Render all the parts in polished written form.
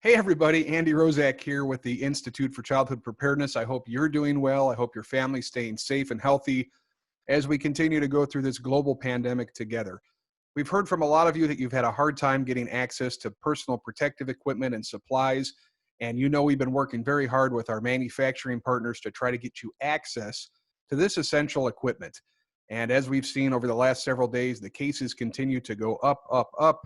Hey everybody, Andy Rozak here with the Institute for Childhood Preparedness. I hope you're doing well. I hope your family's staying safe and healthy as we continue to go through this global pandemic together. We've heard from a lot of you that you've had a hard time getting access to personal protective equipment and supplies. And you know we've been working very hard with our manufacturing partners to try to get you access to this essential equipment. And as we've seen over the last several days, the cases continue to go up, up, up.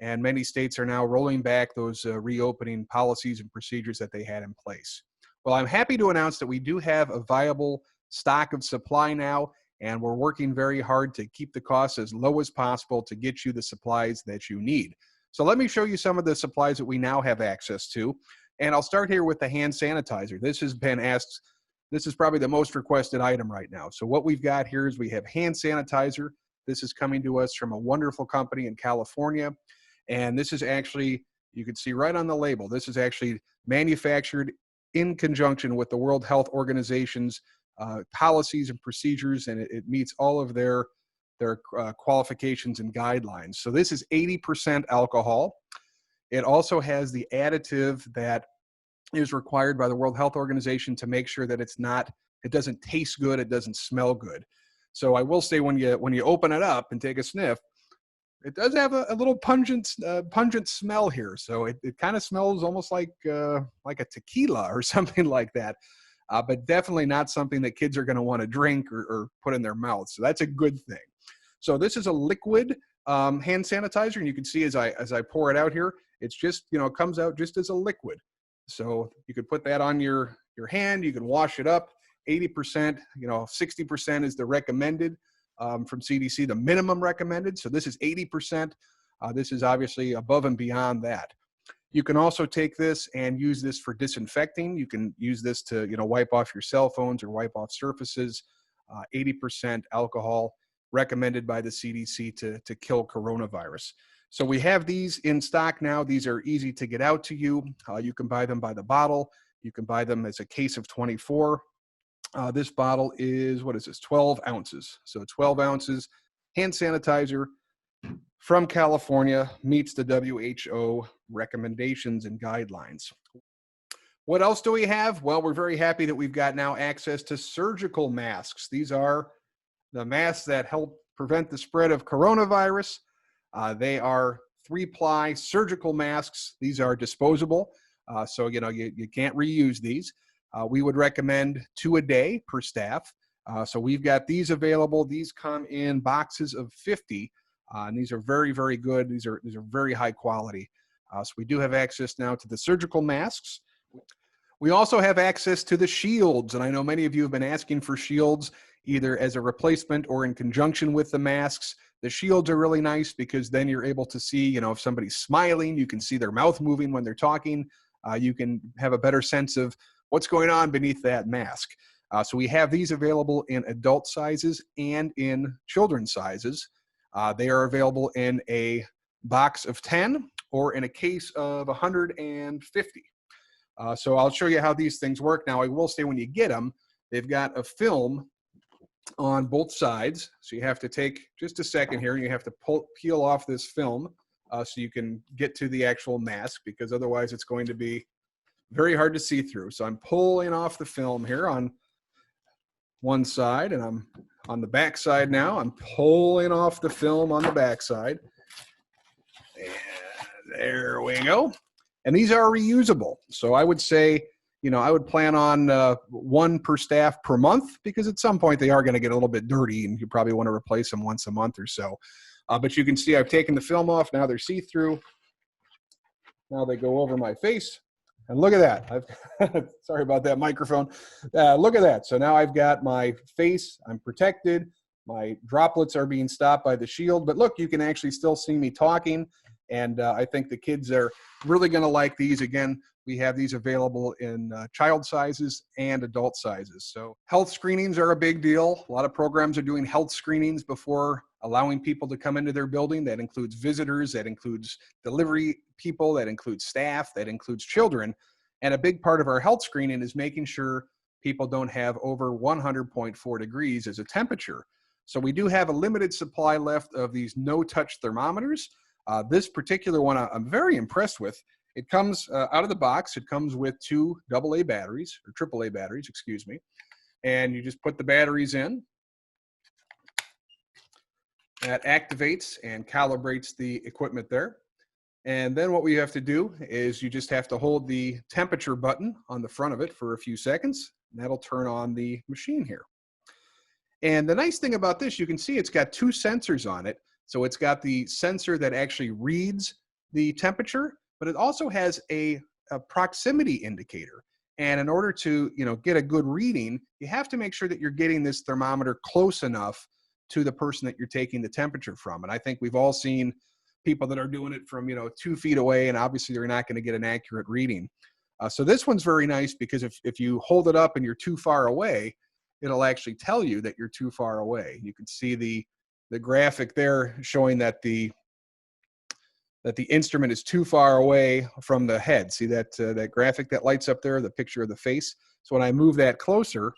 And many states are now rolling back those reopening policies and procedures that they had in place. Well, I'm happy to announce that we do have a viable stock of supply now, and we're working very hard to keep the costs as low as possible to get you the supplies that you need. So let me show you some of the supplies that we now have access to. And I'll start here with the hand sanitizer. This has been asked, this is probably the most requested item right now. So what we've got here is we have hand sanitizer. This is coming to us from a wonderful company in California. And this is actually, you can see right on the label, this is actually manufactured in conjunction with the World Health Organization's policies and procedures, and it meets all of their qualifications and guidelines. So this is 80% alcohol. It also has the additive that is required by the World Health Organization to make sure that it doesn't taste good, it doesn't smell good. So I will say when you open it up and take a sniff, it does have a little pungent smell here. So it kind of smells almost like a tequila or something like that, but definitely not something that kids are going to want to drink or put in their mouths. So that's a good thing. So this is a liquid hand sanitizer, and you can see as I pour it out here, it's just, it comes out just as a liquid. So you could put that on your hand, you can wash it up. 80%, 60% is the recommended. From CDC, the minimum recommended. So this is 80%. This is obviously above and beyond that. You can also take this and use this for disinfecting. You can use this to, wipe off your cell phones or wipe off surfaces. 80% alcohol recommended by the CDC to kill coronavirus. So we have these in stock now. These are easy to get out to you. You can buy them by the bottle. You can buy them as a case of 24. This bottle is, 12 ounces. So 12 ounces hand sanitizer from California meets the WHO recommendations and guidelines. What else do we have? Well, we're very happy that we've got now access to surgical masks. These are the masks that help prevent the spread of coronavirus. They are 3-ply surgical masks. These are disposable. So, you can't reuse these. We would recommend 2 a day per staff. So we've got these available. These come in boxes of 50, and these are very, very good. These are very high quality. So we do have access now to the surgical masks. We also have access to the shields, and I know many of you have been asking for shields either as a replacement or in conjunction with the masks. The shields are really nice because then you're able to see, if somebody's smiling, you can see their mouth moving when they're talking. You can have a better sense of what's going on beneath that mask. So we have these available in adult sizes and in children's sizes. They are available in a box of 10 or in a case of 150. So I'll show you how these things work. Now, I will say when you get them, they've got a film on both sides. So you have to take just a second here, and you have to peel off this film so you can get to the actual mask, because otherwise it's going to be very hard to see through. So I'm pulling off the film here on one side, and I'm on the back side now. I'm pulling off the film on the back side. And there we go. And these are reusable. So I would say, I would plan on 1 per staff per month, because at some point they are going to get a little bit dirty and you probably want to replace them once a month or so. But you can see I've taken the film off. Now they're see-through. Now they go over my face. And look at that. Sorry about that microphone. Look at that. So now I've got my face. I'm protected. My droplets are being stopped by the shield. But look, you can actually still see me talking. And I think the kids are really going to like these. Again, we have these available in child sizes and adult sizes. So health screenings are a big deal. A lot of programs are doing health screenings before allowing people to come into their building. That includes visitors, that includes delivery people, that includes staff, that includes children. And a big part of our health screening is making sure people don't have over 100.4 degrees as a temperature. So we do have a limited supply left of these no-touch thermometers. This particular one I'm very impressed with. It comes out of the box. It comes with two AA batteries, or AAA batteries, excuse me. And you just put the batteries in. That activates and calibrates the equipment there. And then what we have to do is you just have to hold the temperature button on the front of it for a few seconds. And that'll turn on the machine here. And the nice thing about this, you can see it's got two sensors on it. So it's got the sensor that actually reads the temperature, but it also has a proximity indicator. And in order to, get a good reading, you have to make sure that you're getting this thermometer close enough to the person that you're taking the temperature from. And I think we've all seen people that are doing it from, 2 feet away, and obviously they're not going to get an accurate reading. So this one's very nice because if you hold it up and you're too far away, it'll actually tell you that you're too far away. You can see the graphic there showing that the instrument is too far away from the head. See that graphic that lights up there, the picture of the face? So when I move that closer,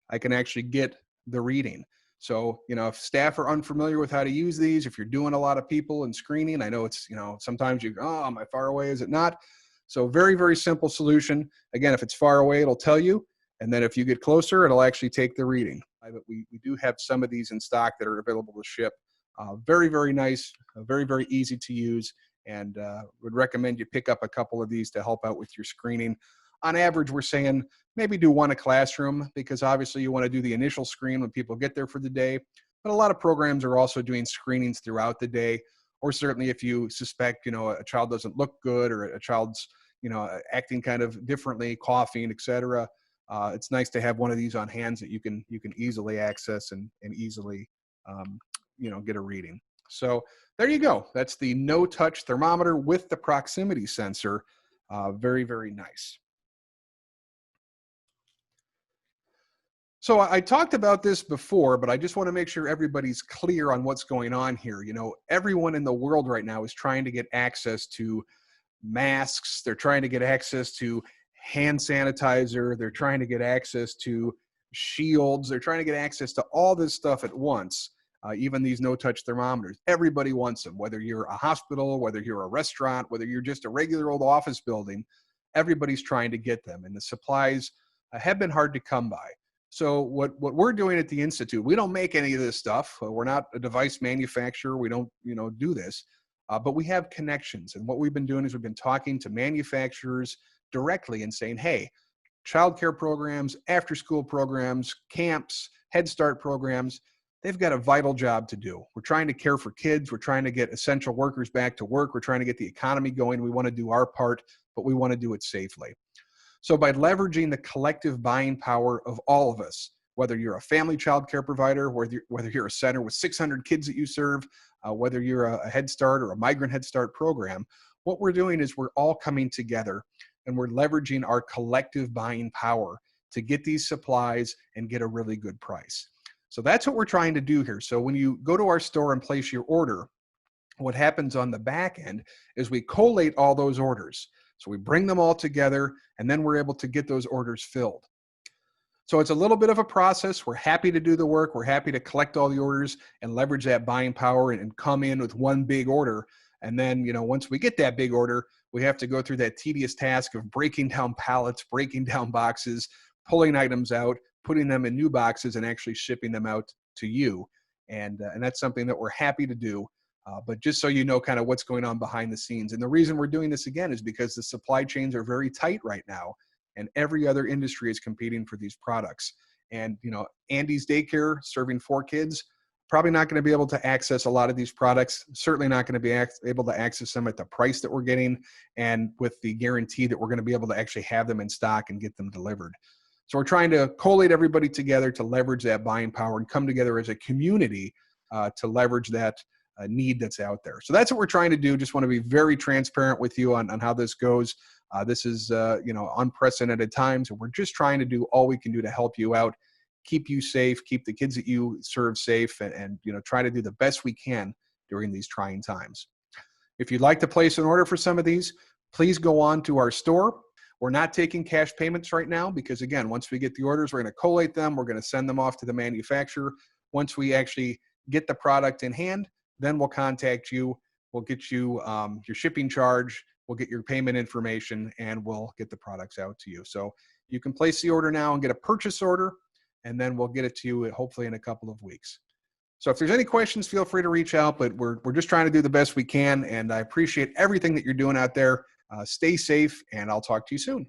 I can actually get the reading. So, if staff are unfamiliar with how to use these, if you're doing a lot of people and screening, I know it's, sometimes you go, oh, am I far away? Is it not? So very, very simple solution. Again, if it's far away, it'll tell you. And then if you get closer, it'll actually take the reading. But we do have some of these in stock that are available to ship. Very, very nice, very, very easy to use, and would recommend you pick up a couple of these to help out with your screening. On average, we're saying maybe do one a classroom, because obviously you want to do the initial screen when people get there for the day. But a lot of programs are also doing screenings throughout the day, or certainly if you suspect, a child doesn't look good, or a child's, acting kind of differently, coughing, etc. It's nice to have one of these on hand that you can easily access and easily, get a reading. So there you go. That's the no-touch thermometer with the proximity sensor. Very, very nice. So I talked about this before, but I just want to make sure everybody's clear on what's going on here. Everyone in the world right now is trying to get access to masks. They're trying to get access to hand sanitizer. They're trying to get access to shields. They're trying to get access to all this stuff at once, even these no-touch thermometers. Everybody wants them, whether you're a hospital, whether you're a restaurant, whether you're just a regular old office building. Everybody's trying to get them, and the supplies have been hard to come by. So what we're doing at the Institute, we don't make any of this stuff. We're not a device manufacturer. We don't, do this, but we have connections. And what we've been doing is we've been talking to manufacturers directly and saying, hey, childcare programs, after-school programs, camps, Head Start programs, they've got a vital job to do. We're trying to care for kids. We're trying to get essential workers back to work. We're trying to get the economy going. We want to do our part, but we want to do it safely. So by leveraging the collective buying power of all of us, whether you're a family child care provider, whether you're a center with 600 kids that you serve, whether you're a Head Start or a migrant Head Start program, what we're doing is we're all coming together and we're leveraging our collective buying power to get these supplies and get a really good price. So that's what we're trying to do here. So when you go to our store and place your order, what happens on the back end is we collate all those orders. So we bring them all together, and then we're able to get those orders filled. So it's a little bit of a process. We're happy to do the work. We're happy to collect all the orders and leverage that buying power and come in with one big order. And then, once we get that big order, we have to go through that tedious task of breaking down pallets, breaking down boxes, pulling items out, putting them in new boxes, and actually shipping them out to you. And that's something that we're happy to do. But just so you know kind of what's going on behind the scenes. And the reason we're doing this again is because the supply chains are very tight right now, and every other industry is competing for these products. And, Andy's Daycare, serving 4 kids, probably not going to be able to access a lot of these products, certainly not going to be able to access them at the price that we're getting, and with the guarantee that we're going to be able to actually have them in stock and get them delivered. So we're trying to collate everybody together to leverage that buying power and come together as a community to leverage that need that's out there. So that's what we're trying to do. Just want to be very transparent with you on how this goes. This is, unprecedented times, and we're just trying to do all we can do to help you out, keep you safe, keep the kids that you serve safe, and try to do the best we can during these trying times. If you'd like to place an order for some of these, please go on to our store. We're not taking cash payments right now because, again, once we get the orders, we're going to collate them. We're going to send them off to the manufacturer. Once we actually get the product in hand, then we'll contact you. We'll get you your shipping charge, we'll get your payment information, and we'll get the products out to you. So you can place the order now and get a purchase order, and then we'll get it to you hopefully in a couple of weeks. So if there's any questions, feel free to reach out, but we're just trying to do the best we can, and I appreciate everything that you're doing out there. Stay safe, and I'll talk to you soon.